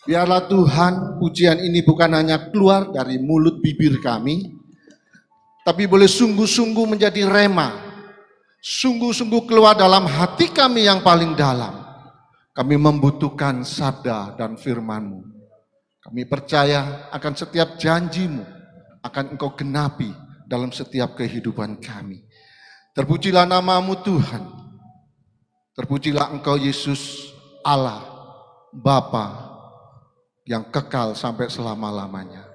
Biarlah Tuhan, pujian ini bukan hanya keluar dari mulut bibir kami, tapi boleh sungguh-sungguh menjadi rema, sungguh-sungguh keluar dalam hati kami yang paling dalam. Kami membutuhkan sabda dan firman-Mu. Kami percaya akan setiap janji-Mu akan Engkau genapi dalam setiap kehidupan kami. Terpujilah nama-Mu Tuhan. Terpujilah Engkau Yesus, Allah, Bapa yang kekal sampai selama-lamanya.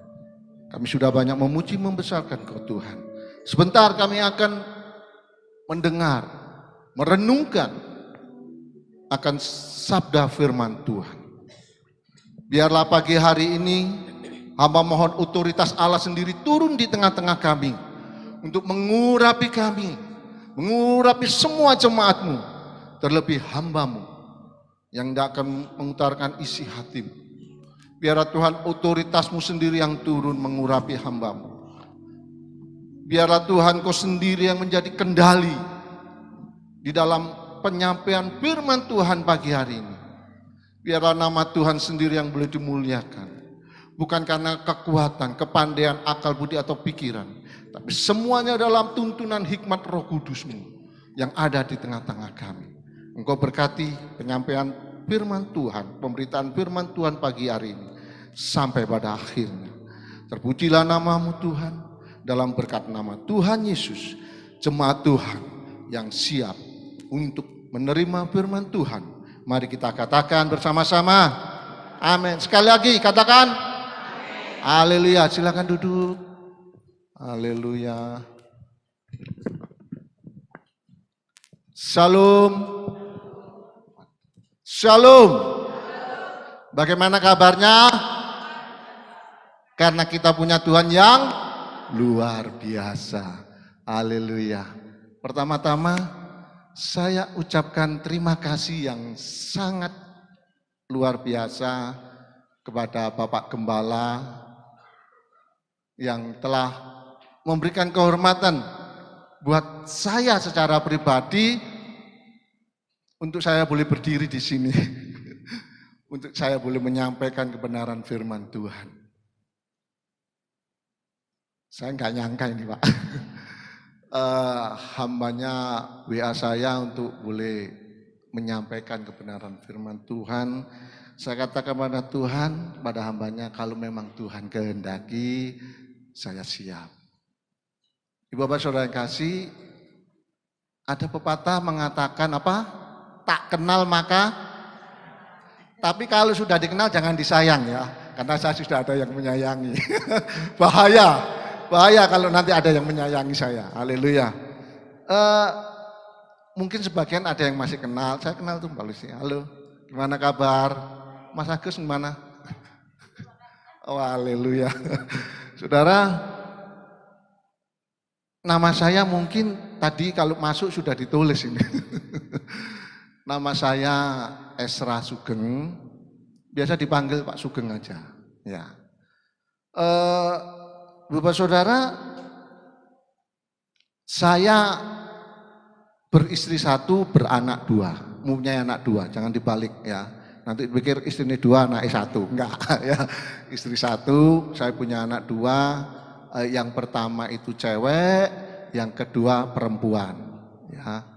Kami sudah banyak memuji membesarkan Kau Tuhan. Sebentar kami akan mendengar, merenungkan akan sabda firman Tuhan. Biarlah pagi hari ini hamba mohon otoritas Allah sendiri turun di tengah-tengah kami untuk mengurapi kami, mengurapi semua jemaat-Mu, terlebih hamba-Mu yang tidak akan mengutarakan isi hati-Mu. Biarlah Tuhan otoritas-Mu sendiri yang turun mengurapi hamba-Mu. Biarlah Tuhan Kau sendiri yang menjadi kendali di dalam penyampaian firman Tuhan pagi hari ini. Biarlah nama Tuhan sendiri yang boleh dimuliakan. Bukan karena kekuatan, kepandaian, akal budi atau pikiran. Tapi semuanya dalam tuntunan hikmat Roh Kudus-Mu yang ada di tengah-tengah kami. Engkau berkati penyampaian firman Tuhan, pemberitaan firman Tuhan pagi hari ini. Sampai pada akhirnya. Terpujilah nama-Mu Tuhan. Dalam berkat nama Tuhan Yesus, jemaat Tuhan yang siap untuk menerima firman Tuhan. Mari kita katakan bersama-sama. Amin. Sekali lagi katakan. Haleluya. Silakan duduk. Haleluya. Shalom. Shalom. Bagaimana kabarnya? Karena kita punya Tuhan yang luar biasa. Haleluya. Pertama-tama saya ucapkan terima kasih yang sangat luar biasa kepada Bapak Gembala yang telah memberikan kehormatan buat saya secara pribadi untuk saya boleh berdiri di sini. Untuk saya boleh menyampaikan kebenaran firman Tuhan. Saya nggak nyangka ini Pak. Hambanya WA saya untuk boleh menyampaikan kebenaran firman Tuhan. Saya katakan kepada Tuhan, pada hambanya, kalau memang Tuhan kehendaki, saya siap. Ibu Bapak Saudara yang kasih, ada pepatah mengatakan apa? Tak kenal maka, tapi kalau sudah dikenal jangan disayang ya, karena saya sudah ada yang menyayangi. Bahaya kalau nanti ada yang menyayangi saya. Haleluya. Mungkin sebagian ada yang masih kenal. Saya kenal tuh Mbak Lucy. Halo, gimana kabar? Mas Agus gimana? Oh, haleluya. Saudara, nama saya mungkin tadi kalau masuk sudah ditulis ini. Nama saya Esra Sugeng. Biasa dipanggil Pak Sugeng aja. Ya. Bapak Saudara, saya beristri satu, beranak dua, mempunyai anak dua, jangan dibalik ya. Nanti pikir istrinya dua, anaknya satu, enggak ya. Istri satu, saya punya anak dua, yang pertama itu cewek, yang kedua perempuan. Ya.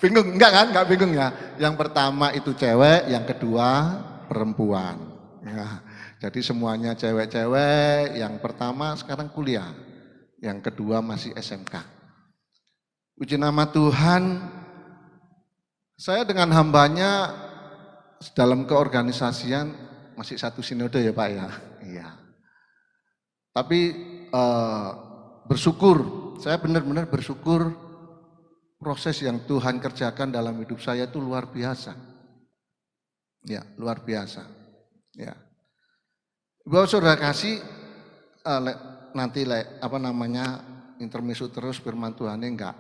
Bingung, enggak kan? Enggak bingung ya. Yang pertama itu cewek, yang kedua perempuan. Ya. Jadi semuanya cewek-cewek, yang pertama sekarang kuliah, yang kedua masih SMK. Puji nama Tuhan, saya dengan hambanya dalam keorganisasian masih satu sinode ya Pak ya. Iya. Tapi bersyukur, saya benar-benar bersyukur proses yang Tuhan kerjakan dalam hidup saya itu luar biasa. Ya, luar biasa. Ya. Bapak Saudara kasih nanti apa namanya intermezzo terus firman Tuhannya enggak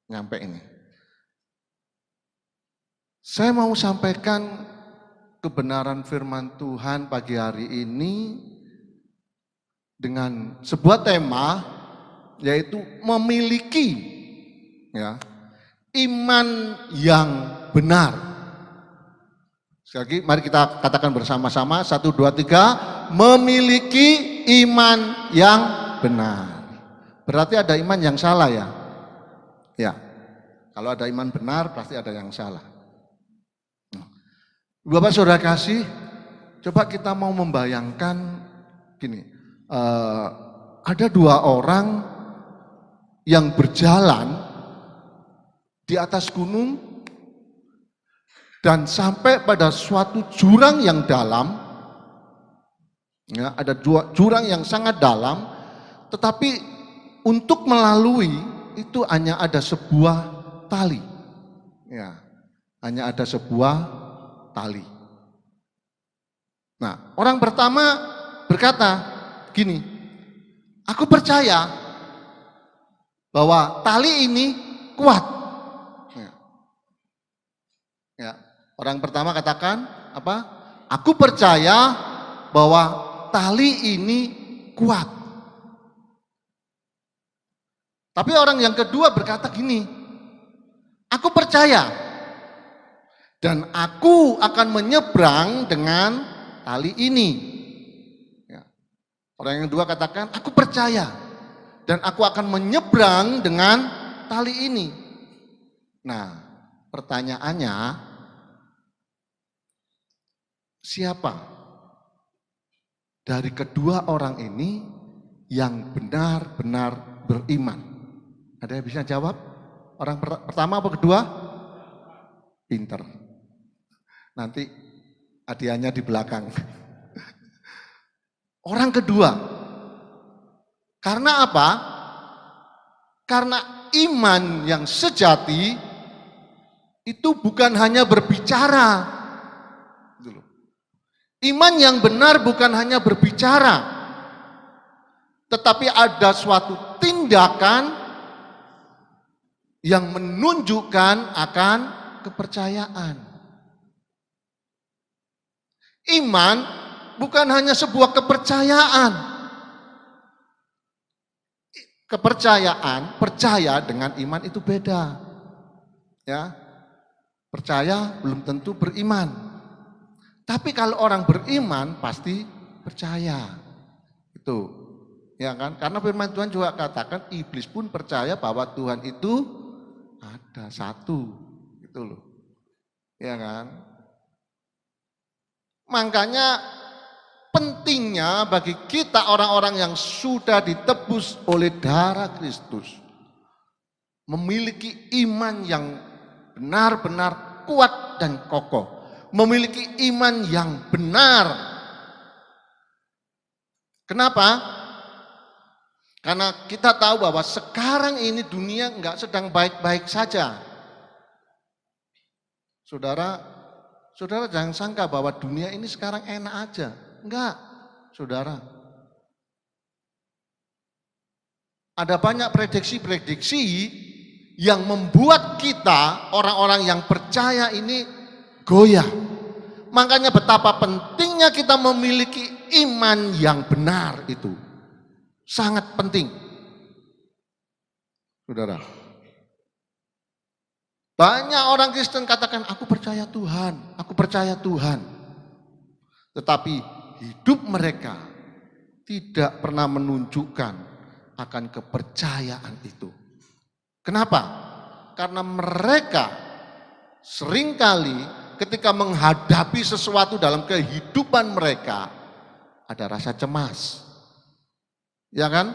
nyampe ini. Saya mau sampaikan kebenaran firman Tuhan pagi hari ini dengan sebuah tema yaitu memiliki ya iman yang benar. Sekali lagi, mari kita katakan bersama-sama, 1, 2, 3, memiliki iman yang benar. Berarti ada iman yang salah ya? Ya, kalau ada iman benar pasti ada yang salah. Bapak Saudara kasih, coba kita mau membayangkan gini, ada 2 orang yang berjalan di atas gunung dan sampai pada suatu jurang yang dalam, ya, ada jurang yang sangat dalam, tetapi untuk melalui itu hanya ada sebuah tali, ya, hanya ada sebuah tali. Nah, orang pertama berkata gini, aku percaya bahwa tali ini kuat. Ya, orang pertama katakan apa? Aku percaya bahwa tali ini kuat. Tapi orang yang kedua berkata gini, aku percaya dan aku akan menyeberang dengan tali ini. Ya. Orang yang kedua katakan, aku percaya dan aku akan menyeberang dengan tali ini. Nah, pertanyaannya, siapa dari kedua orang ini yang benar-benar beriman? Ada yang bisa jawab? Orang pertama apa kedua? Pinter. Nanti hadiahnya di belakang. Orang kedua. Karena apa? Karena iman yang sejati itu bukan hanya berbicara. Iman yang benar bukan hanya berbicara, tetapi ada suatu tindakan yang menunjukkan akan kepercayaan. Iman bukan hanya sebuah kepercayaan. Kepercayaan, percaya dengan iman itu beda. Ya. Percaya belum tentu beriman. Tapi kalau orang beriman pasti percaya. Itu. Ya kan? Karena firman Tuhan juga katakan iblis pun percaya bahwa Tuhan itu ada satu, gitu loh, ya kan? Makanya pentingnya bagi kita orang-orang yang sudah ditebus oleh darah Kristus memiliki iman yang benar-benar kuat dan kokoh, memiliki iman yang benar. Kenapa? Karena kita tahu bahwa sekarang ini dunia enggak sedang baik-baik saja. Saudara jangan sangka bahwa dunia ini sekarang enak aja. Enggak, saudara. Ada banyak prediksi-prediksi yang membuat kita, orang-orang yang percaya ini goyah. Makanya betapa pentingnya kita memiliki iman yang benar itu. Sangat penting, saudara. Banyak orang Kristen katakan, aku percaya Tuhan, aku percaya Tuhan. Tetapi hidup mereka tidak pernah menunjukkan akan kepercayaan itu. Kenapa? Karena mereka seringkali ketika menghadapi sesuatu dalam kehidupan mereka, ada rasa cemas. Ya kan?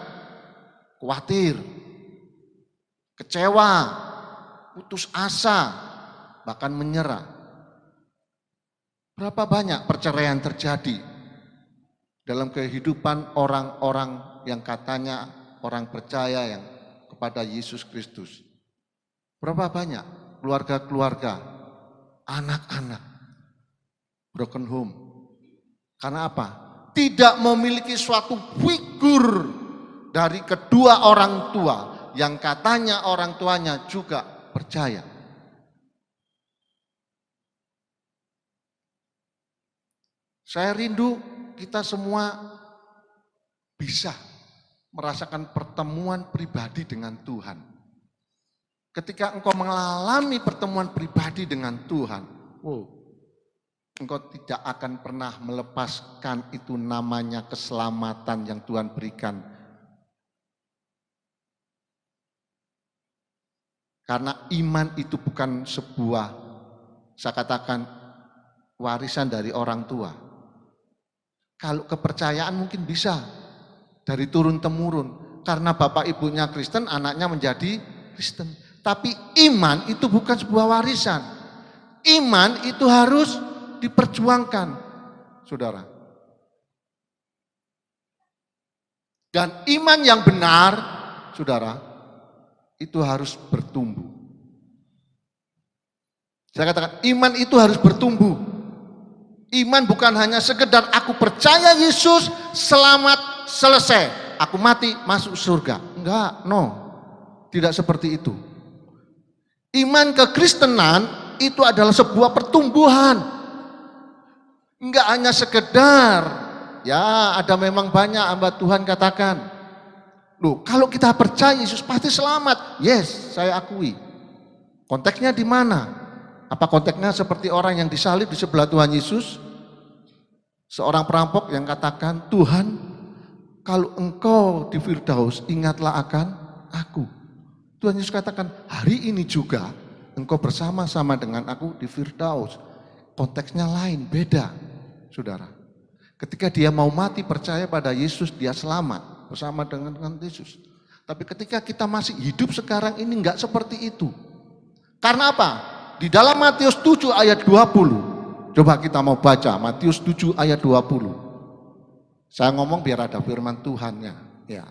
Khawatir, kecewa, putus asa, bahkan menyerah. Berapa banyak perceraian terjadi dalam kehidupan orang-orang yang katanya orang percaya yang kepada Yesus Kristus. Berapa banyak keluarga-keluarga, anak-anak broken home. Karena apa? Tidak memiliki suatu figur dari kedua orang tua yang katanya orang tuanya juga percaya. Saya rindu kita semua bisa merasakan pertemuan pribadi dengan Tuhan. Ketika engkau mengalami pertemuan pribadi dengan Tuhan, engkau tidak akan pernah melepaskan itu namanya keselamatan yang Tuhan berikan. Karena iman itu bukan sebuah, saya katakan, warisan dari orang tua. Kalau kepercayaan mungkin bisa dari turun-temurun. Karena bapak ibunya Kristen, anaknya menjadi Kristen. Tapi iman itu bukan sebuah warisan. Iman itu harus diperjuangkan, saudara. Dan iman yang benar, saudara, itu harus bertumbuh. Saya katakan, iman itu harus bertumbuh. Iman bukan hanya sekedar aku percaya Yesus, selamat, selesai. Aku mati, masuk surga. Enggak, no. Tidak seperti itu. Iman kekristenan itu adalah sebuah pertumbuhan. Enggak hanya sekedar, ya ada memang banyak hamba Tuhan katakan, loh kalau kita percaya Yesus pasti selamat. Yes, saya akui. Konteksnya di mana? Apa konteksnya seperti orang yang disalib di sebelah Tuhan Yesus? Seorang perampok yang katakan, Tuhan kalau engkau di Firdaus ingatlah akan aku. Tuhan Yesus katakan, hari ini juga engkau bersama-sama dengan aku di Firdaus. Konteksnya lain, beda, saudara. Ketika dia mau mati percaya pada Yesus, dia selamat bersama dengan Yesus. Tapi ketika kita masih hidup sekarang ini enggak seperti itu. Karena apa? Di dalam Matius 7 ayat 20, coba kita mau baca Matius 7 ayat 20. Saya ngomong biar ada firman Tuhannya, ya.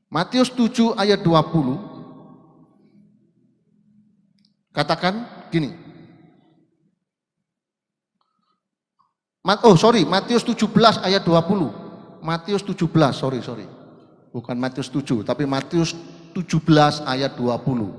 Matius 7 ayat 20 katakan gini. Matius 17 ayat 20. Matius 17, sorry. Bukan Matius 7, tapi Matius 17 ayat 20.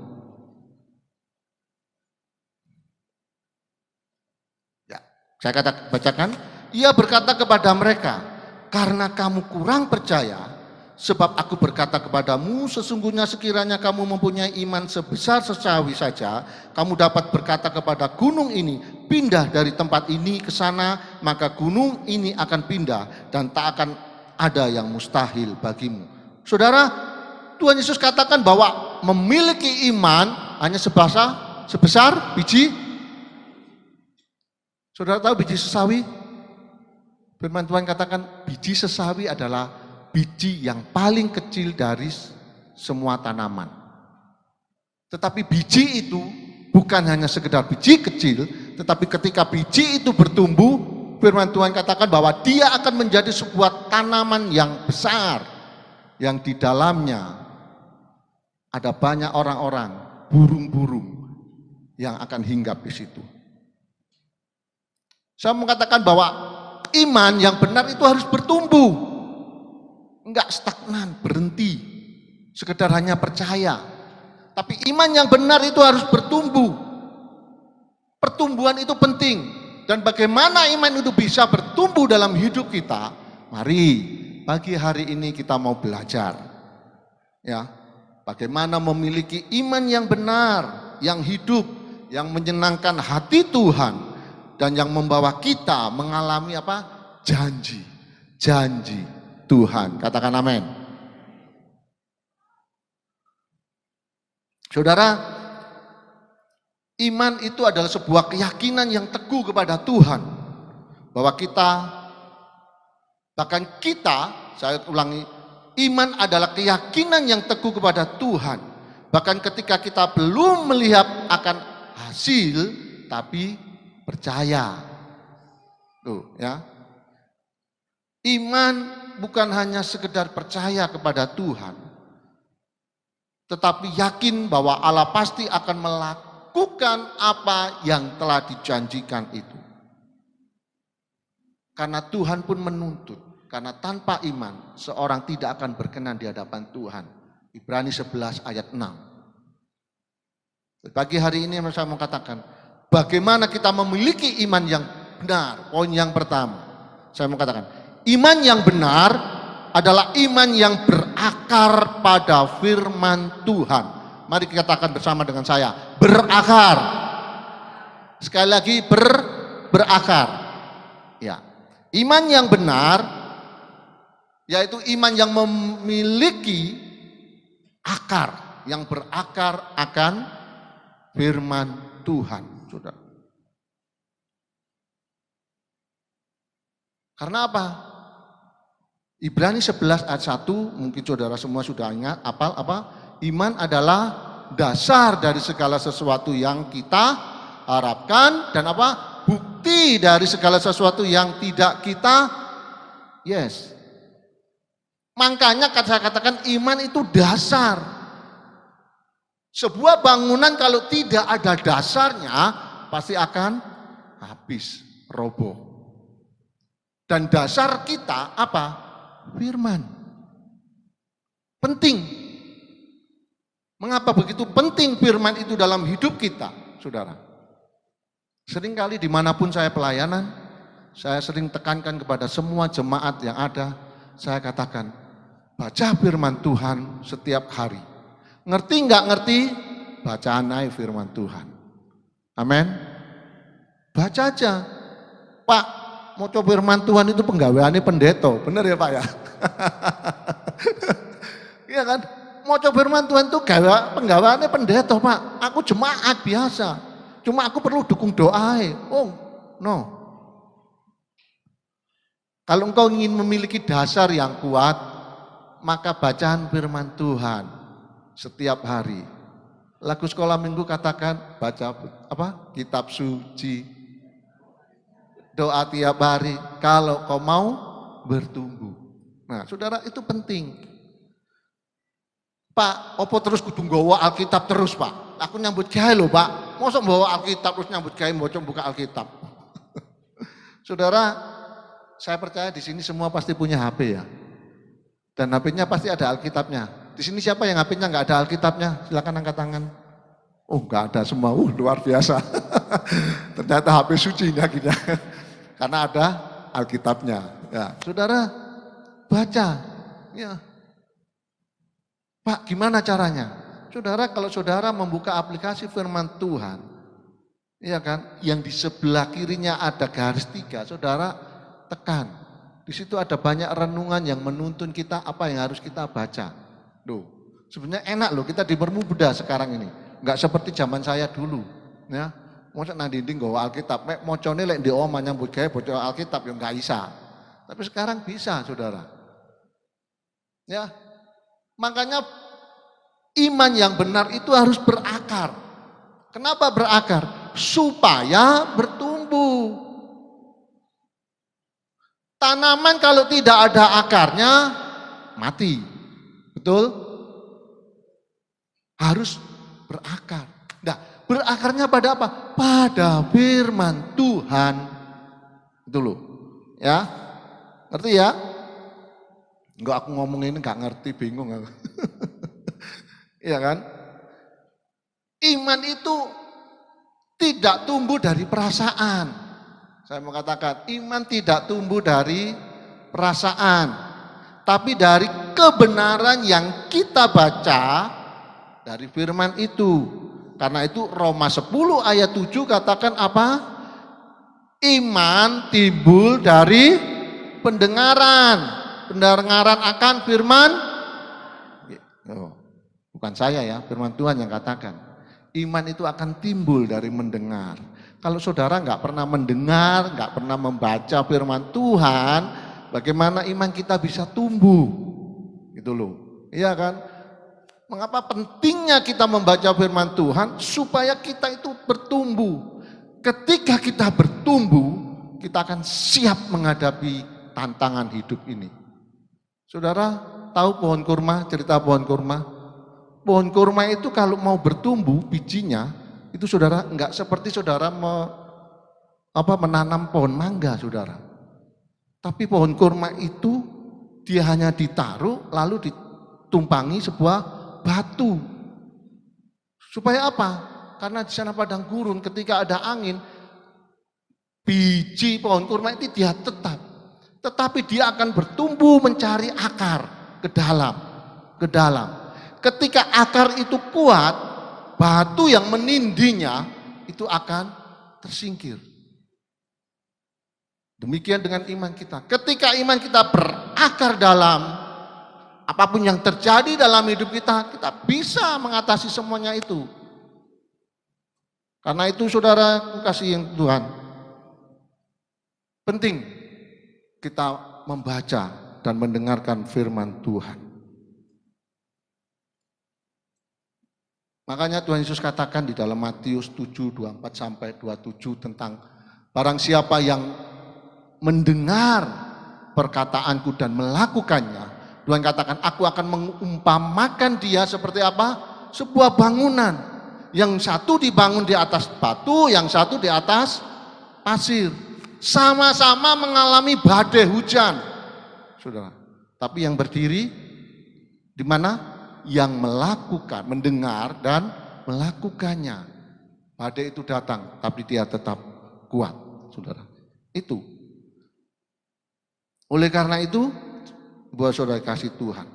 Ya, saya bacakan. Ia berkata kepada mereka, karena kamu kurang percaya, sebab aku berkata kepadamu, sesungguhnya sekiranya kamu mempunyai iman sebesar sesawi saja, kamu dapat berkata kepada gunung ini, pindah dari tempat ini ke sana, maka gunung ini akan pindah dan tak akan ada yang mustahil bagimu. Saudara, Tuhan Yesus katakan bahwa memiliki iman hanya sebesar biji. Saudara tahu biji sesawi? Firman Tuhan katakan biji sesawi adalah biji yang paling kecil dari semua tanaman. Tetapi biji itu bukan hanya sekedar biji kecil, tetapi ketika biji itu bertumbuh, firman Tuhan katakan bahwa dia akan menjadi sebuah tanaman yang besar, yang di dalamnya ada banyak orang-orang, burung-burung yang akan hinggap di situ. Saya mengatakan bahwa iman yang benar itu harus bertumbuh. Enggak stagnan, berhenti, sekedar hanya percaya. Tapi iman yang benar itu harus bertumbuh. Pertumbuhan itu penting. Dan bagaimana iman itu bisa bertumbuh dalam hidup kita? Mari, pagi hari ini kita mau belajar. Ya, bagaimana memiliki iman yang benar, yang hidup, yang menyenangkan hati Tuhan, dan yang membawa kita mengalami apa? Janji Tuhan. Katakan amin. Saudara, iman itu adalah sebuah keyakinan yang teguh kepada Tuhan. Bahwa saya ulangi, iman adalah keyakinan yang teguh kepada Tuhan. Bahkan ketika kita belum melihat akan hasil, tapi percaya. Tuh, ya. Iman bukan hanya sekedar percaya kepada Tuhan, tetapi yakin bahwa Allah pasti akan melakukan apa yang telah dijanjikan itu. Karena Tuhan pun menuntut, karena tanpa iman seorang tidak akan berkenan di hadapan Tuhan. Ibrani 11 ayat 6. Pagi hari ini saya mau katakan, bagaimana kita memiliki iman yang benar. Poin yang pertama, saya mau katakan, iman yang benar adalah iman yang berakar pada firman Tuhan. Mari kita katakan bersama dengan saya, berakar. Sekali lagi berakar. Ya. Iman yang benar yaitu iman yang memiliki akar, yang berakar akan firman Tuhan, Saudara. Karena apa? Ibrani 11 ayat 1, mungkin saudara semua sudah ingat, apa? Iman adalah dasar dari segala sesuatu yang kita harapkan dan apa? Bukti dari segala sesuatu yang tidak kita Makanya saya katakan iman itu dasar. Sebuah bangunan kalau tidak ada dasarnya pasti akan habis, roboh. Dan dasar kita apa? Firman. Penting. Mengapa begitu penting firman itu dalam hidup kita, saudara? Seringkali dimanapun saya pelayanan, saya sering tekankan kepada semua jemaat yang ada, saya katakan, baca firman Tuhan setiap hari. Ngerti nggak ngerti? Bacaan aja firman Tuhan. Amin. Baca aja. Pak, mau coba firman Tuhan itu penggaweannya pendeta. Bener ya Pak ya? Iya kan? Mau coba firman Tuhan itu penggaweannya pendeta Pak. Aku jemaat biasa. Cuma aku perlu dukung doa. Oh, no. Kalau engkau ingin memiliki dasar yang kuat, maka bacaan firman Tuhan setiap hari. Lagu sekolah minggu katakan baca kitab suci, doa tiap hari kalau kau mau bertumbuh. Nah, saudara, itu penting. Pak, opo terus kudu nggawa Alkitab terus, Pak? Aku nyambut gawe lho, Pak. Mosok bawa Alkitab terus nyambut gawe buka Alkitab. Saudara, saya percaya di sini semua pasti punya HP ya. Dan HP-nya pasti ada Alkitabnya. Di sini siapa yang HP-nya nggak ada Alkitabnya? Silakan angkat tangan. Oh, nggak ada semua. Luar biasa. Ternyata HP sucinya gitu. Karena ada Alkitabnya. Ya, saudara baca. Ya. Pak, gimana caranya? Saudara, kalau saudara membuka aplikasi firman Tuhan, ya kan, yang di sebelah kirinya ada garis 3, saudara tekan. Di situ ada banyak renungan yang menuntun kita apa yang harus kita baca. Loh, sebenarnya enak loh kita dipermudah sekarang ini. Enggak seperti zaman saya dulu, ya. Mosok nang dinding nggawa Alkitab, mek mocone lek ndek omah nyambut gawe baca Alkitab ya enggak bisa. Tapi sekarang bisa, saudara. Ya. Makanya iman yang benar itu harus berakar. Kenapa berakar? Supaya bertumbuh. Tanaman kalau tidak ada akarnya mati. Betul? Harus berakar. Nah, berakarnya pada apa? Pada firman Tuhan. Itu loh. Ya. Ngerti ya? Enggak, aku ngomong ini enggak ngerti, bingung aku. Iya kan? Iman itu tidak tumbuh dari perasaan. Saya mau katakan, iman tidak tumbuh dari perasaan, tapi dari kebenaran yang kita baca dari firman itu. Karena itu Roma 10 ayat 7 katakan apa? Iman timbul dari pendengaran. Pendengaran akan firman. Bukan saya ya, firman Tuhan yang katakan. Iman itu akan timbul dari mendengar. Kalau saudara nggak pernah mendengar, nggak pernah membaca firman Tuhan, bagaimana iman kita bisa tumbuh? Gitu loh. Iya kan? Mengapa pentingnya kita membaca firman Tuhan? Supaya kita itu bertumbuh. Ketika kita bertumbuh, kita akan siap menghadapi tantangan hidup ini. Saudara tahu pohon kurma, cerita pohon kurma? Pohon kurma itu kalau mau bertumbuh bijinya, itu saudara enggak seperti saudara menanam pohon mangga, saudara. Tapi pohon kurma itu dia hanya ditaruh lalu ditumpangi sebuah batu. Supaya apa? Karena di sana padang gurun, ketika ada angin, biji pohon kurma itu dia tetap. Tetapi dia akan bertumbuh mencari akar ke dalam. Ketika akar itu kuat, batu yang menindihnya itu akan tersingkir. Demikian dengan iman kita. Ketika iman kita berakar dalam, apapun yang terjadi dalam hidup kita, kita bisa mengatasi semuanya itu. Karena itu saudara kasih yang Tuhan, penting kita membaca dan mendengarkan firman Tuhan. Makanya Tuhan Yesus katakan di dalam Matius 7:24-27 tentang barang siapa yang mendengar perkataanku dan melakukannya, Tuhan katakan aku akan mengumpamakan dia seperti apa? Sebuah bangunan. Yang satu dibangun di atas batu, yang satu di atas pasir. Sama-sama mengalami badai hujan. Saudara. Tapi yang berdiri di mana? Yang melakukan, mendengar dan melakukannya. Badai itu datang, tapi dia tetap kuat, saudara. Itu. Oleh karena itu, buat saudara kasih Tuhan,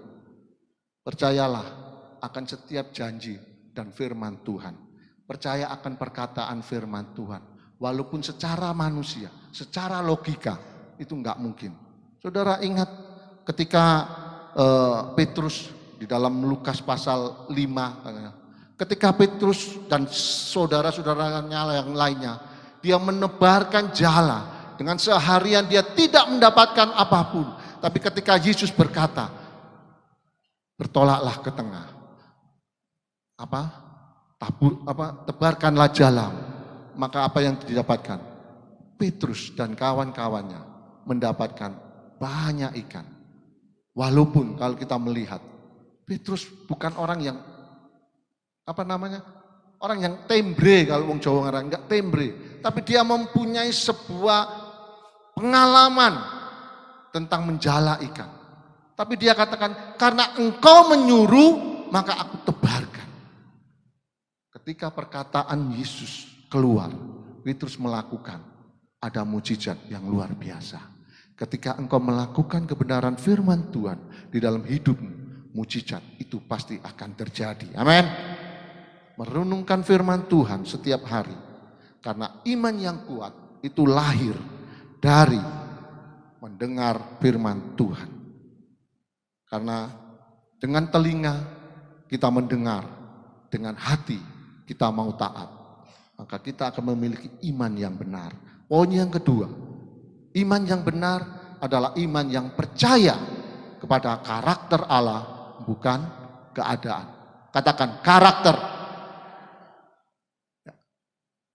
percayalah akan setiap janji dan firman Tuhan. Percaya akan perkataan firman Tuhan. Walaupun secara manusia, secara logika, itu enggak mungkin. Saudara ingat ketika Petrus di dalam Lukas pasal 5, ketika Petrus dan saudara-saudaranya yang lainnya, dia menebarkan jala, dengan seharian dia tidak mendapatkan apapun. Tapi ketika Yesus berkata, bertolaklah ke tengah, tebarkanlah jala, maka apa yang didapatkan? Petrus dan kawan-kawannya mendapatkan banyak ikan. Walaupun kalau kita melihat, Petrus bukan orang yang orang yang tembre, kalau wong Jawa ngarang enggak tembre, tapi dia mempunyai sebuah pengalaman tentang menjala ikan. Tapi dia katakan, karena engkau menyuruh, maka aku tebarkan. Ketika perkataan Yesus keluar, Petrus melakukan, ada mujizat yang luar biasa. Ketika engkau melakukan kebenaran firman Tuhan di dalam hidupmu, mujizat itu pasti akan terjadi. Amin. Merenungkan firman Tuhan setiap hari. Karena iman yang kuat itu lahir dari mendengar firman Tuhan. Karena dengan telinga kita mendengar, dengan hati kita mau taat, maka kita akan memiliki iman yang benar. Poin yang kedua, iman yang benar adalah iman yang percaya kepada karakter Allah, bukan keadaan. Katakan karakter.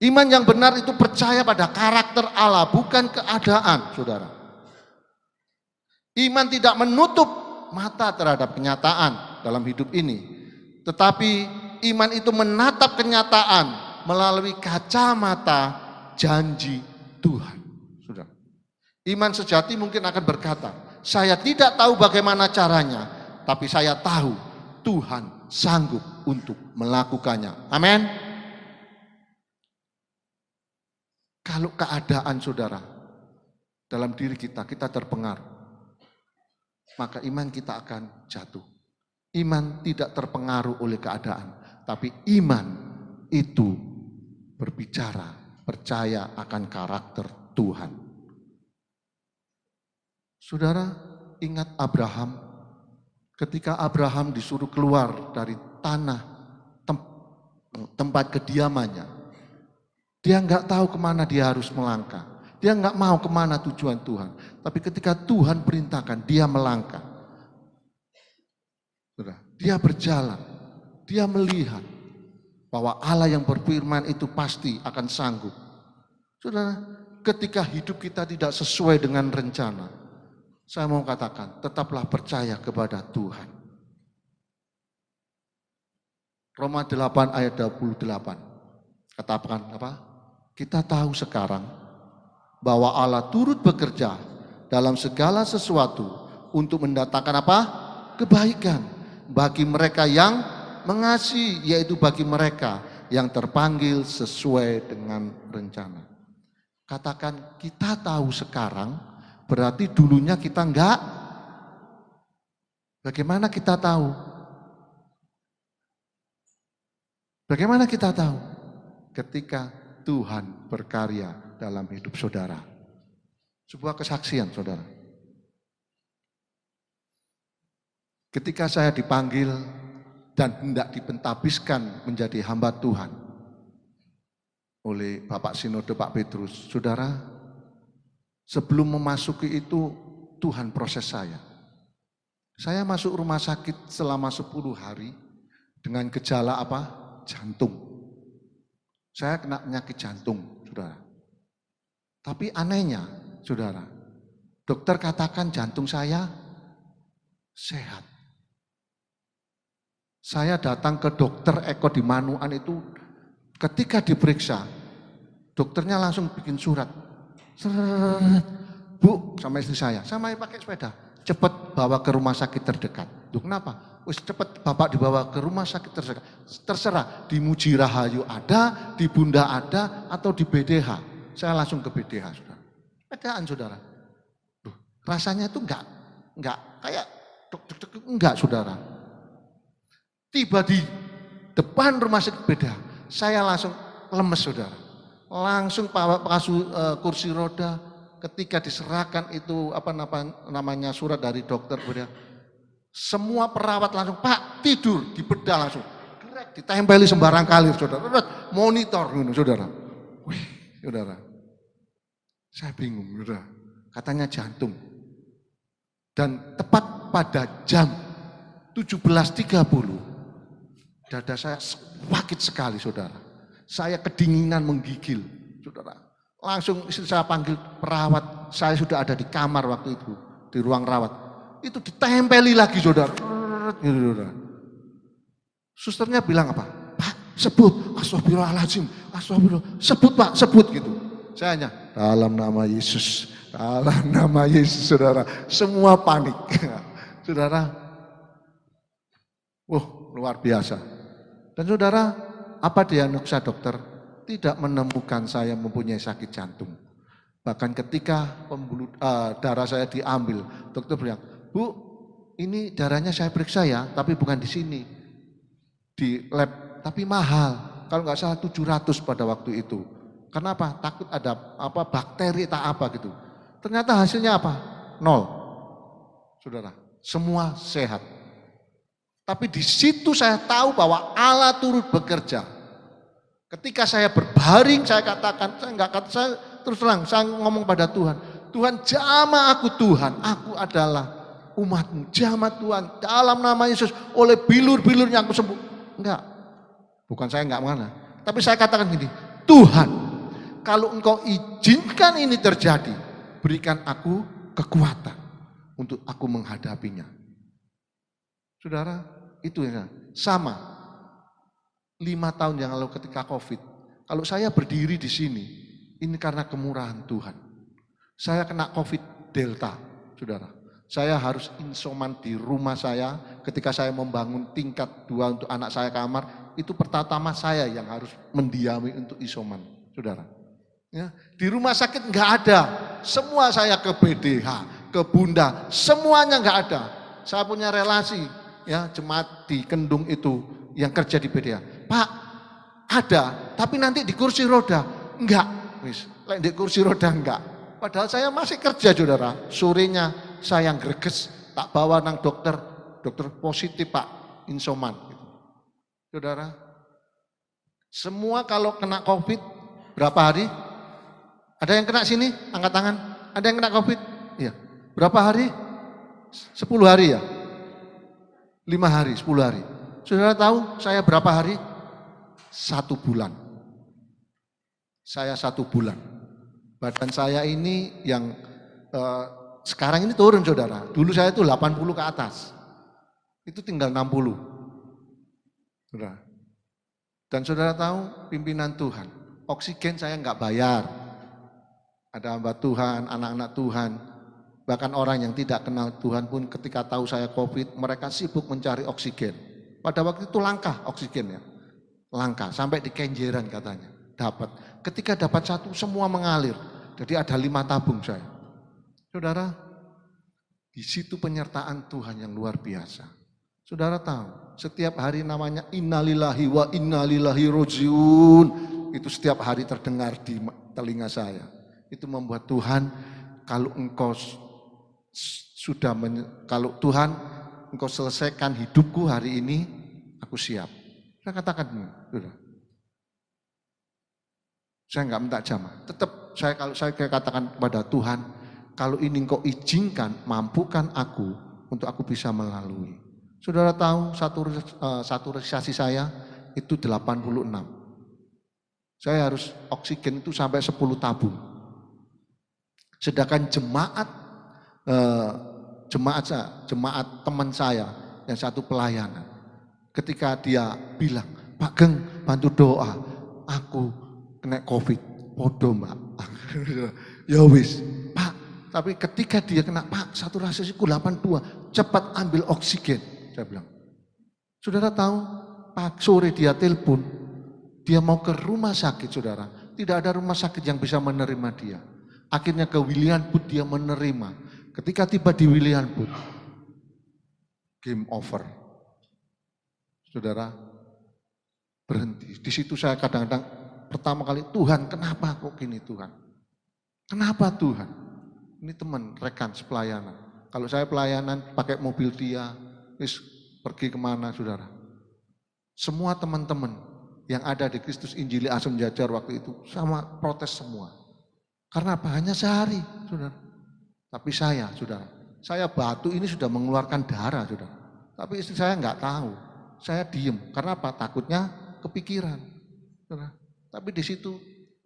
Iman yang benar itu percaya pada karakter Allah, bukan keadaan, saudara. Iman tidak menutup mata terhadap kenyataan dalam hidup ini, tetapi iman itu menatap kenyataan melalui kacamata janji Tuhan. Sudah. Iman sejati mungkin akan berkata, saya tidak tahu bagaimana caranya, tapi saya tahu Tuhan sanggup untuk melakukannya. Amin. Kalau keadaan saudara dalam diri kita terpengaruh, maka iman kita akan jatuh. Iman tidak terpengaruh oleh keadaan, tapi iman itu berbicara, percaya akan karakter Tuhan. Saudara, ingat Abraham, ketika Abraham disuruh keluar dari tanah tempat kediamannya, dia enggak tahu kemana dia harus melangkah. Dia enggak mau kemana tujuan Tuhan. Tapi ketika Tuhan perintahkan, dia melangkah. Dia berjalan, dia melihat bahwa Allah yang berfirman itu pasti akan sanggup. Saudara, ketika hidup kita tidak sesuai dengan rencana, saya mau katakan, tetaplah percaya kepada Tuhan. Roma 8 ayat 28. Katakan apa? Kita tahu sekarang bahwa Allah turut bekerja dalam segala sesuatu untuk mendatangkan apa? Kebaikan bagi mereka yang mengasihi, yaitu bagi mereka yang terpanggil sesuai dengan rencana. Katakan kita tahu sekarang, berarti dulunya kita enggak. Bagaimana kita tahu? Bagaimana kita tahu? Ketika Tuhan berkarya dalam hidup saudara. Sebuah kesaksian saudara. Ketika saya dipanggil dan hendak dipentabiskan menjadi hamba Tuhan oleh Bapak Sinode Pak Petrus, saudara, sebelum memasuki itu Tuhan proses saya. Saya masuk rumah sakit selama 10 hari dengan gejala apa? Jantung. Saya kena penyakit jantung, saudara. Tapi anehnya, saudara, dokter katakan jantung saya sehat. Saya datang ke dokter Eko di Manuan itu, ketika diperiksa, dokternya langsung bikin surat. Bu, sama istri saya pakai sepeda, cepat bawa ke rumah sakit terdekat. Duh, kenapa? Wis cepat Bapak dibawa ke rumah sakit terdekat. Terserah, di Muji Rahayu ada, di Bunda ada, atau di BDH. Saya langsung ke BDH, saudara. Sepedaan, saudara. Duh, rasanya itu enggak kayak enggak, saudara. Tiba di depan rumah sakit BDH, saya langsung lemes, saudara. Langsung kursi roda, ketika diserahkan itu namanya surat dari dokter BDH, semua perawat langsung, Pak tidur, dibedah langsung, gerek, ditempeli sembarang kali, saudara. Monitor, saudara. Wih, saudara, saya bingung, saudara. Katanya jantung. Dan tepat pada jam 17.30, dada saya sakit sekali, saudara. Saya kedinginan menggigil, saudara. Langsung istri saya panggil perawat, saya sudah ada di kamar waktu itu, di ruang rawat. Itu ditempeli lagi, saudara. Susternya bilang apa? Pak, sebut, astagfirullahaladzim, astagfirullah. Sebut Pak, sebut gitu. Saya hanya, dalam nama Yesus, saudara. Semua panik, saudara. Luar biasa. Dan saudara, apa diagnosa dokter? Tidak menemukan saya mempunyai sakit jantung. Bahkan ketika darah saya diambil, dokter bilang, Bu, ini darahnya saya periksa ya, tapi bukan di sini, di lab, tapi mahal. Kalau nggak salah 700 pada waktu itu. Kenapa? Takut ada bakteri tak apa gitu. Ternyata hasilnya apa? 0. Saudara, semua sehat. Tapi di situ saya tahu bahwa Allah turut bekerja. Ketika saya berbaring, saya katakan, saya terus terang, saya ngomong pada Tuhan, Tuhan jamah aku Tuhan, aku adalah umatmu, jamah Tuhan, dalam nama Yesus, oleh bilur-bilurnya aku sembuh. Enggak, bukan saya enggak mana, tapi saya katakan gini, Tuhan, kalau engkau izinkan ini terjadi, berikan aku kekuatan untuk aku menghadapinya. Saudara, itu ya, sama. 5 tahun yang lalu ketika COVID, kalau saya berdiri di sini, ini karena kemurahan Tuhan. Saya kena COVID Delta, saudara. Saya harus isoman di rumah saya, ketika saya membangun tingkat 2 untuk anak saya kamar, itu pertama saya yang harus mendiami untuk isoman, saudara. Ya, di rumah sakit enggak ada, semua saya ke BDH, ke Bunda, semuanya enggak ada. Saya punya relasi, ya jemaat di Kendung itu yang kerja di BDH. Pak, ada, tapi nanti di kursi roda. Enggak, di kursi roda enggak. Padahal saya masih kerja, saudara. Sorenya saya yang greges, tak bawa nang dokter positif Pak, insoman. Saudara, semua kalau kena COVID, berapa hari? Ada yang kena sini, angkat tangan. Ada yang kena COVID? Iya. Berapa hari? 10 hari ya? 5 hari, 10 hari. Saudara tahu saya berapa hari? 1 bulan. Saya 1 bulan. Badan saya ini yang sekarang ini turun, saudara. Dulu saya itu 80 ke atas. Itu tinggal 60. Saudara. Dan saudara tahu pimpinan Tuhan. Oksigen saya enggak bayar. Ada hamba Tuhan, anak-anak Tuhan. Bahkan orang yang tidak kenal Tuhan pun ketika tahu saya COVID, mereka sibuk mencari oksigen. Pada waktu itu langka oksigen ya. Langka, sampai di Kenjeran katanya, dapat. Ketika dapat 1, semua mengalir. Jadi ada 5 tabung saya. Saudara, di situ penyertaan Tuhan yang luar biasa. Saudara tahu, setiap hari namanya innalillahi wa innalillahi rojiun. Itu setiap hari terdengar di telinga saya. Itu membuat Tuhan, kalau engkau kalau Tuhan engkau selesaikan hidupku hari ini, aku siap. Saya katakan, sudah. Saya enggak minta jamaah. Tetap kalau saya katakan kepada Tuhan, kalau ini engkau izinkan, mampukan aku untuk aku bisa melalui. Saudara tahu satu realisasi saya itu 86. Saya harus oksigen itu sampai 10 tabung. Sedangkan jemaat teman saya yang satu pelayanan, ketika dia bilang, Pak Geng bantu doa, aku kena COVID, podo mbak. Ya wis, Pak, tapi ketika dia kena, Pak saturasiku 82, cepat ambil oksigen. Saya bilang, saudara tahu, Pak sore dia telepon, dia mau ke rumah sakit saudara, tidak ada rumah sakit yang bisa menerima dia. Akhirnya ke William Booth dia menerima. Ketika tiba di William Booth, game over. Saudara, berhenti. Di situ saya kadang-kadang pertama kali, Tuhan kenapa kok gini Tuhan? Kenapa Tuhan? Ini teman, rekan sepelayanan. Kalau saya pelayanan pakai mobil dia, pergi kemana saudara? Semua teman-teman yang ada di Kristus Injili Asem Jajar waktu itu sama protes semua. Karena apa? Hanya sehari, saudara. Tapi saya, saudara, saya batu ini sudah mengeluarkan darah, saudara. Tapi istri saya enggak tahu. Saya diem. Karena apa? Takutnya kepikiran. Saudara. Tapi di situ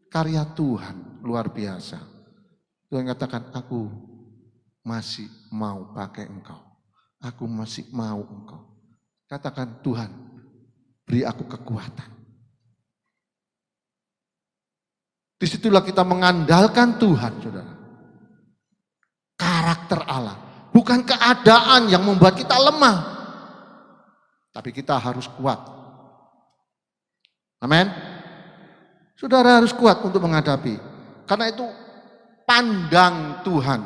karya Tuhan luar biasa. Tuhan katakan, aku masih mau pakai engkau. Aku masih mau engkau. Katakan, Tuhan, beri aku kekuatan. Disitulah kita mengandalkan Tuhan, saudara. Karakter Allah. Bukan keadaan yang membuat kita lemah. Tapi kita harus kuat. Amin. Saudara harus kuat untuk menghadapi. Karena itu pandang Tuhan.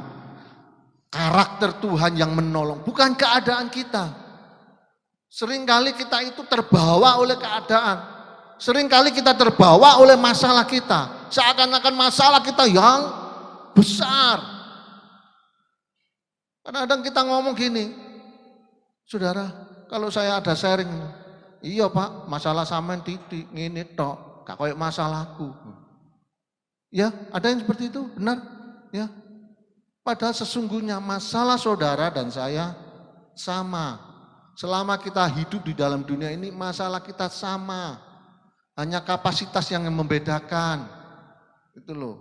Karakter Tuhan yang menolong. Bukan keadaan kita. Seringkali kita itu terbawa oleh keadaan. Seringkali kita terbawa oleh masalah kita. Seakan-akan masalah kita yang besar. Kadang-kadang kita ngomong gini, saudara, kalau saya ada sharing, iya Pak, masalah sampean titik, ngene tok, gak koyo masalahku. Ya, ada yang seperti itu, benar? Ya. Padahal sesungguhnya masalah saudara dan saya sama. Selama kita hidup di dalam dunia ini, masalah kita sama. Hanya kapasitas yang membedakan. Itu loh.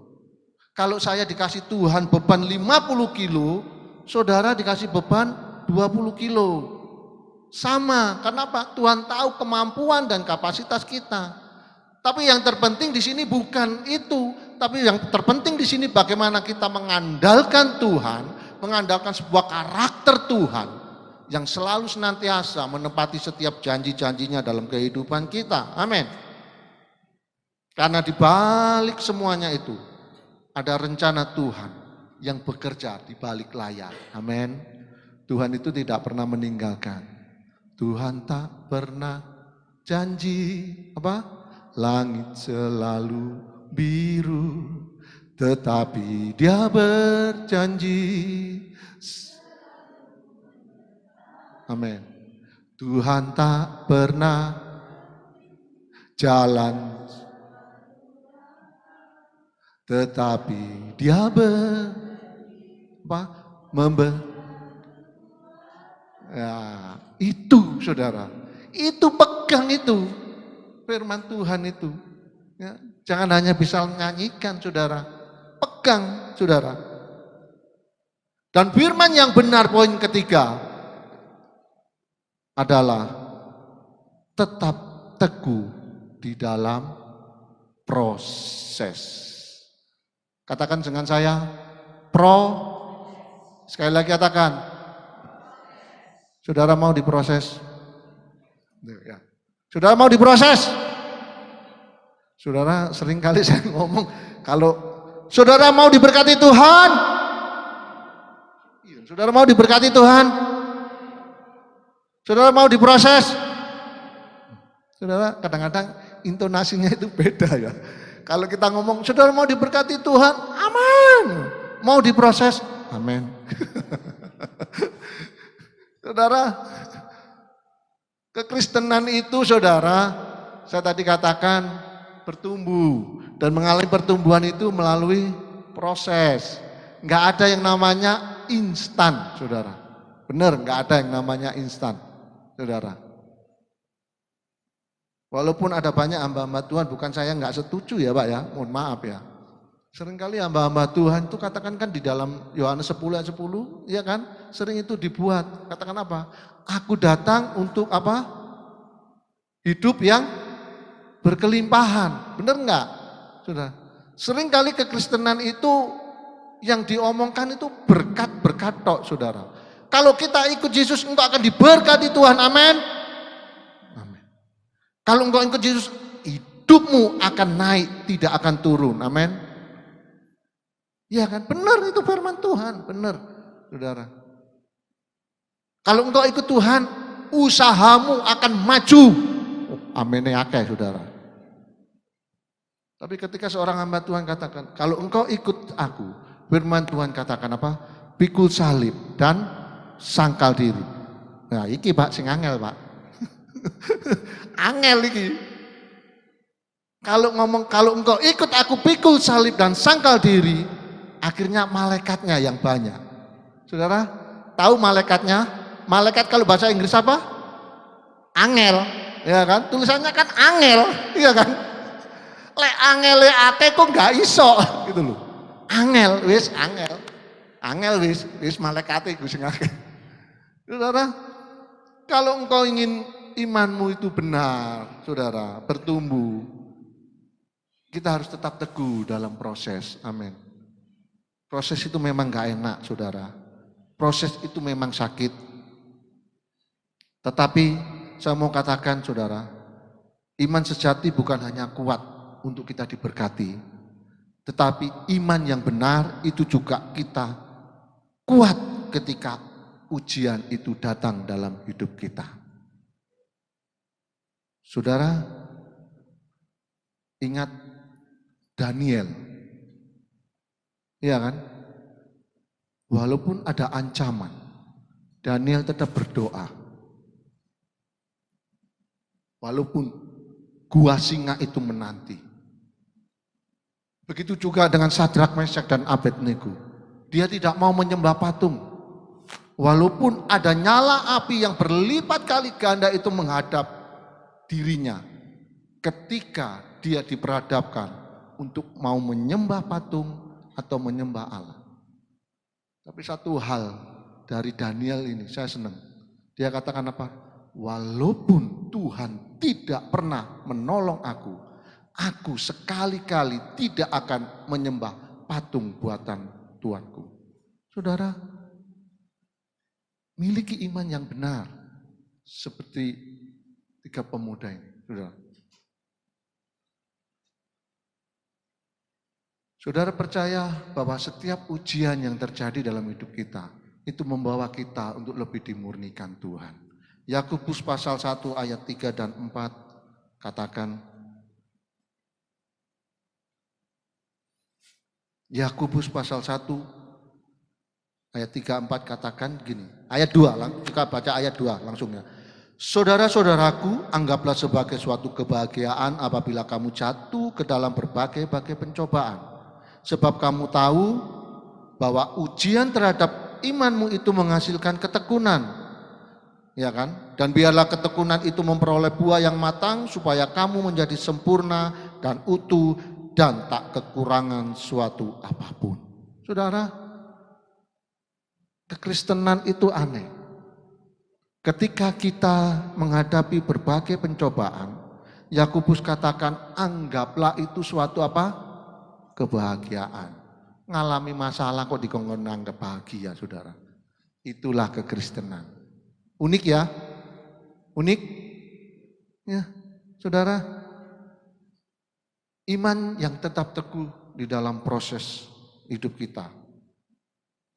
Kalau saya dikasih Tuhan beban 50 kilo, saudara dikasih beban 20 kilo. Sama, kenapa? Tuhan tahu kemampuan dan kapasitas kita. Tapi yang terpenting di sini bukan itu, tapi yang terpenting di sini bagaimana kita mengandalkan Tuhan, mengandalkan sebuah karakter Tuhan yang selalu senantiasa menepati setiap janji-janjinya dalam kehidupan kita. Amin. Karena di balik semuanya itu ada rencana Tuhan yang bekerja di balik layar. Amin. Tuhan itu tidak pernah meninggalkan. Tuhan tak pernah janji apa? Langit selalu biru, tetapi Dia berjanji. Amin. Tuhan tak pernah jalan, tetapi Dia ya, itu saudara, itu pegang itu firman Tuhan itu. Ya, jangan hanya bisa menyanyikan saudara, pegang saudara. Dan firman yang benar poin ketiga adalah tetap teguh di dalam proses. Katakan dengan saya, sekali lagi katakan, saudara mau diproses? Saudara mau diproses? Saudara seringkali saya ngomong, kalau saudara mau diberkati Tuhan, saudara mau diberkati Tuhan, Saudara mau diproses? Saudara kadang-kadang intonasinya itu beda ya. Kalau kita ngomong, saudara mau diberkati Tuhan, amin. Mau diproses, amin. Saudara, kekristenan itu saudara, saya tadi katakan bertumbuh. Dan mengalami pertumbuhan itu melalui proses. Enggak ada yang namanya instan, saudara. Benar, enggak ada yang namanya instan, saudara. Walaupun ada banyak hamba-hamba Tuhan, bukan saya enggak setuju ya Pak ya, mohon maaf ya. Seringkali hamba-hamba Tuhan itu katakan kan di dalam Yohanes 10 ayat 10, ya kan? Sering itu dibuat, katakan apa? Aku datang untuk apa? Hidup yang berkelimpahan, benar enggak? Sudah. Seringkali kekristenan itu yang diomongkan itu berkat-berkat tok, saudara. Kalau kita ikut Yesus, engkau akan diberkati Tuhan, amin. Amin. Kalau engkau ikut Yesus, hidupmu akan naik, tidak akan turun, amin. Iya kan, benar itu firman Tuhan, benar, saudara. Kalau engkau ikut Tuhan, usahamu akan maju. Amin ya, saudara. Tapi ketika seorang hamba Tuhan katakan, kalau engkau ikut aku, firman Tuhan katakan apa? Pikul salib dan sangkal diri. Nah, iki Pak sing angel, Pak. Angel iki. Kalau ngomong kalau engkau ikut aku pikul salib dan sangkal diri, akhirnya malaikatnya yang banyak. Saudara, tahu malaikatnya? Malaikat kalau bahasa Inggris apa? Angel, ya kan? Tulisannya kan angel, iya kan? Lek angel akeh kok enggak iso gitu loh. Angel wis angel. Angel wis malaikat iku sing akeh. Saudara, kalau engkau ingin imanmu itu benar, saudara, bertumbuh, kita harus tetap teguh dalam proses. Amin. Proses itu memang enggak enak, saudara. Proses itu memang sakit. Tetapi saya mau katakan, saudara, iman sejati bukan hanya kuat untuk kita diberkati, tetapi iman yang benar itu juga kita kuat ketika ujian itu datang dalam hidup kita. Saudara, ingat Daniel, iya kan? Walaupun ada ancaman, Daniel tetap berdoa. Walaupun gua singa itu menanti. Begitu juga dengan Sadrak, Mesyak, dan Abednego. Dia tidak mau menyembah patung. Walaupun ada nyala api yang berlipat kali ganda itu menghadap dirinya. Ketika dia diperhadapkan untuk mau menyembah patung atau menyembah Allah. Tapi satu hal dari Daniel ini saya senang. Dia katakan apa? Walaupun Tuhan tidak pernah menolong aku sekali-kali tidak akan menyembah patung buatan Tuanku. Saudara, miliki iman yang benar seperti tiga pemuda ini. Saudara percaya bahwa setiap ujian yang terjadi dalam hidup kita itu membawa kita untuk lebih dimurnikan Tuhan. Yakobus pasal 1 ayat 3 dan 4 katakan, Yakobus pasal 1 ayat 3-4 katakan gini. Ayat 2, kita baca ayat 2 langsungnya. Saudara-saudaraku, anggaplah sebagai suatu kebahagiaan apabila kamu jatuh ke dalam berbagai-bagai pencobaan. Sebab kamu tahu bahwa ujian terhadap imanmu itu menghasilkan ketekunan. Ya kan? Dan biarlah ketekunan itu memperoleh buah yang matang supaya kamu menjadi sempurna dan utuh dan tak kekurangan suatu apapun. Saudara, kekristenan itu aneh. Ketika kita menghadapi berbagai pencobaan, Yakobus katakan anggaplah itu suatu apa? Kebahagiaan. Ngalami masalah kok dikongkon anggap bahagia, saudara. Itulah kekristenan. Unik ya? Unik? Ya, saudara. Iman yang tetap teguh di dalam proses hidup kita,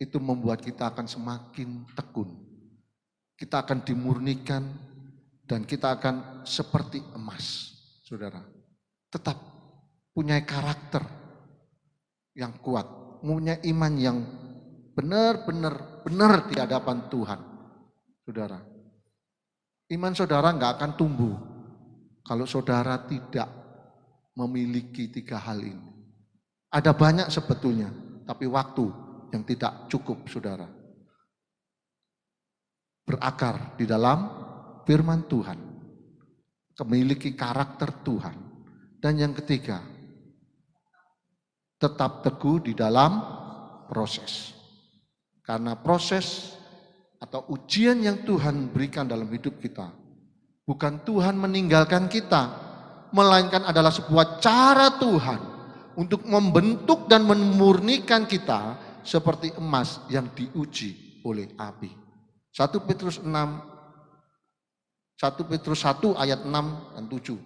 itu membuat kita akan semakin tekun. kita akan dimurnikan dan kita akan seperti emas, saudara. Tetap punya karakter yang kuat, punya iman yang benar di hadapan Tuhan, saudara. Iman saudara nggak akan tumbuh kalau saudara tidak memiliki 3 hal ini. Ada banyak sebetulnya, tapi waktu yang tidak cukup, saudara. Berakar di dalam firman Tuhan, memiliki karakter Tuhan. Dan yang ketiga, tetap teguh di dalam proses. Karena proses atau ujian yang Tuhan berikan dalam hidup kita, bukan Tuhan meninggalkan kita, melainkan adalah sebuah cara Tuhan untuk membentuk dan memurnikan kita seperti emas yang diuji oleh api. 1 Petrus 1 ayat 6 dan 7.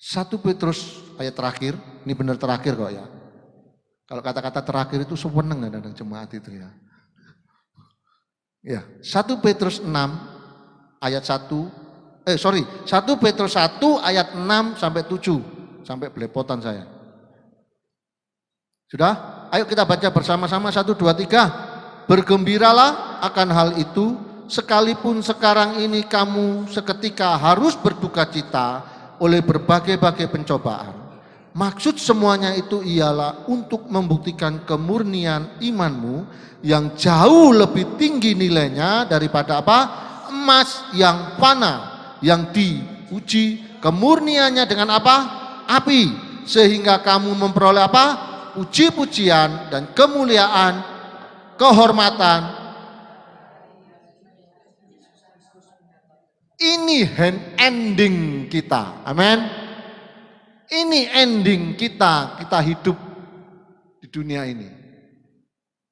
1 Petrus ayat terakhir, ini benar terakhir kok ya. Kalau kata-kata terakhir itu seweneng kadang jemaat itu ya. Ya, 1 Petrus 6 ayat 1 Petrus 1 ayat 6 sampai 7, sampai belepotan saya. Sudah? Ayo kita baca bersama-sama 1 2 3. Bergembiralah akan hal itu, sekalipun sekarang ini kamu seketika harus berduka cita oleh berbagai-bagai pencobaan. Maksud semuanya itu ialah untuk membuktikan kemurnian imanmu yang jauh lebih tinggi nilainya daripada apa? Emas yang fana, yang diuji kemurniannya dengan apa? Api, sehingga kamu memperoleh apa? Puji-pujian dan kemuliaan, kehormatan. Ini ending kita, amin. Ini ending kita hidup di dunia ini.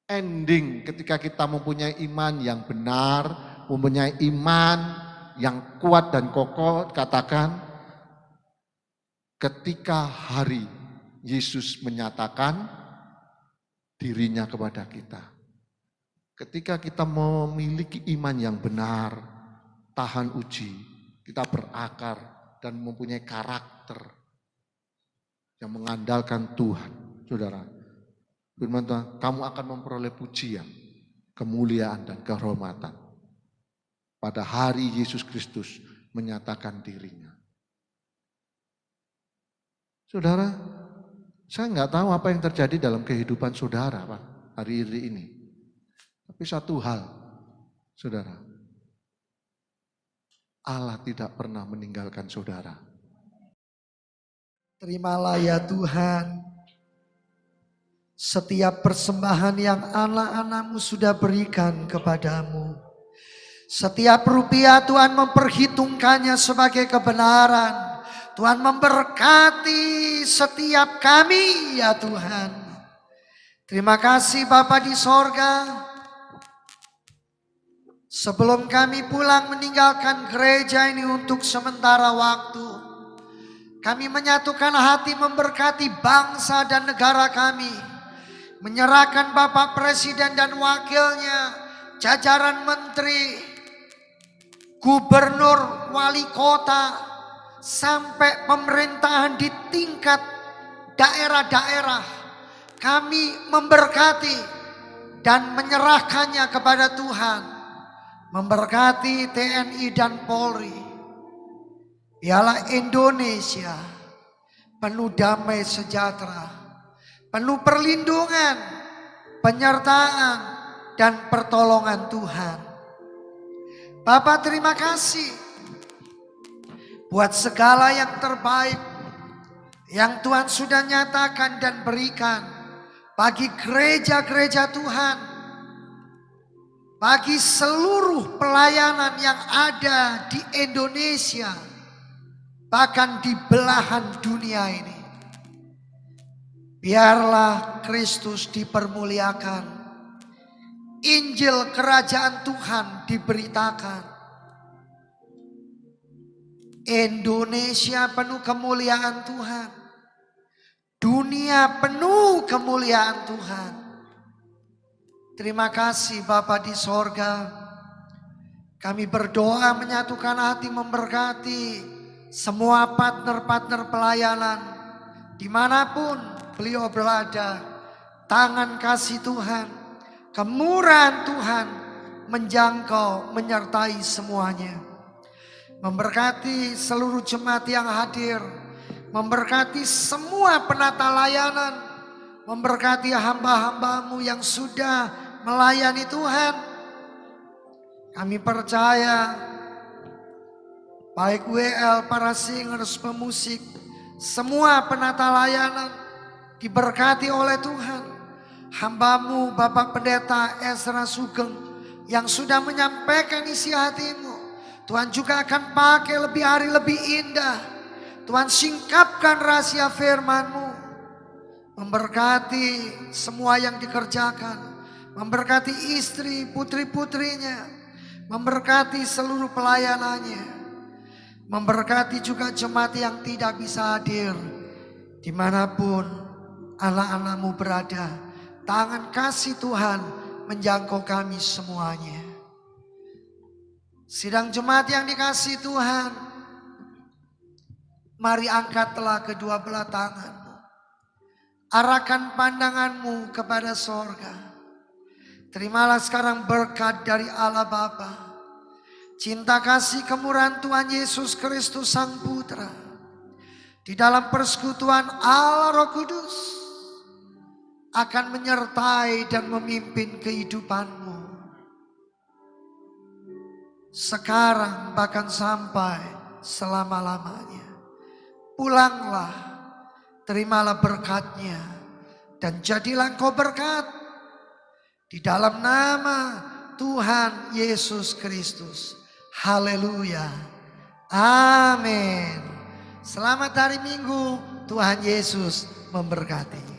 Ending ketika kita mempunyai iman yang benar, mempunyai iman yang kuat dan kokoh, katakan ketika hari Yesus menyatakan dirinya kepada kita. Ketika kita memiliki iman yang benar, tahan uji, kita berakar dan mempunyai karakter yang mengandalkan Tuhan, saudara. Firman Tuhan, kamu akan memperoleh pujian, kemuliaan dan kehormatan pada hari Yesus Kristus menyatakan dirinya. Saudara, saya nggak tahu apa yang terjadi dalam kehidupan saudara Pak hari ini. Tapi satu hal, saudara, Allah tidak pernah meninggalkan saudara. Terimalah ya Tuhan, setiap persembahan yang anak-anakmu sudah berikan kepadamu. Setiap rupiah Tuhan memperhitungkannya sebagai kebenaran. Tuhan memberkati setiap kami ya Tuhan. Terima kasih Bapa di sorga. Sebelum kami pulang meninggalkan gereja ini untuk sementara waktu, kami menyatukan hati memberkati bangsa dan negara kami. Menyerahkan Bapak Presiden dan wakilnya, jajaran menteri, gubernur, wali kota, sampai pemerintahan di tingkat daerah-daerah. Kami memberkati dan menyerahkannya kepada Tuhan. Memberkati TNI dan Polri. Biarlah Indonesia penuh damai sejahtera, penuh perlindungan, penyertaan dan pertolongan Tuhan. Bapak terima kasih buat segala yang terbaik yang Tuhan sudah nyatakan dan berikan bagi gereja-gereja Tuhan, bagi seluruh pelayanan yang ada di Indonesia, bahkan di belahan dunia ini. Biarlah Kristus dipermuliakan, Injil kerajaan Tuhan diberitakan. Indonesia penuh kemuliaan Tuhan, dunia penuh kemuliaan Tuhan. Terima kasih Bapa di sorga. Kami berdoa menyatukan hati memberkati semua partner-partner pelayanan. Dimanapun beliau berada, tangan kasih Tuhan, kemurahan Tuhan menjangkau, menyertai semuanya. Memberkati seluruh jemaat yang hadir, memberkati semua penata layanan, memberkati hamba-hambamu yang sudah melayani Tuhan. Kami percaya baik WL, para singers, pemusik, semua penata layanan diberkati oleh Tuhan. Hambamu Bapak Pendeta Ezra Sugeng yang sudah menyampaikan isi hatimu, Tuhan juga akan pakai lebih hari lebih indah. Tuhan singkapkan rahasia firman-Mu, memberkati semua yang dikerjakan, memberkati istri putri-putrinya, memberkati seluruh pelayanannya, memberkati juga jemaat yang tidak bisa hadir. Dimanapun anak-anak-Mu berada, tangan kasih Tuhan menjangkau kami semuanya. Sidang jemaat yang dikasihi Tuhan, mari angkatlah kedua belah tanganmu, arahkan pandanganmu kepada sorga. Terimalah sekarang berkat dari Allah Bapa, cinta kasih kemurahan Tuhan Yesus Kristus Sang Putra, di dalam persekutuan Allah Roh Kudus akan menyertai dan memimpin kehidupanmu sekarang bahkan sampai selama-lamanya. Pulanglah, terimalah berkatnya, dan jadilah engkau berkat di dalam nama Tuhan Yesus Kristus. Haleluya. Amin. Selamat hari Minggu, Tuhan Yesus memberkati.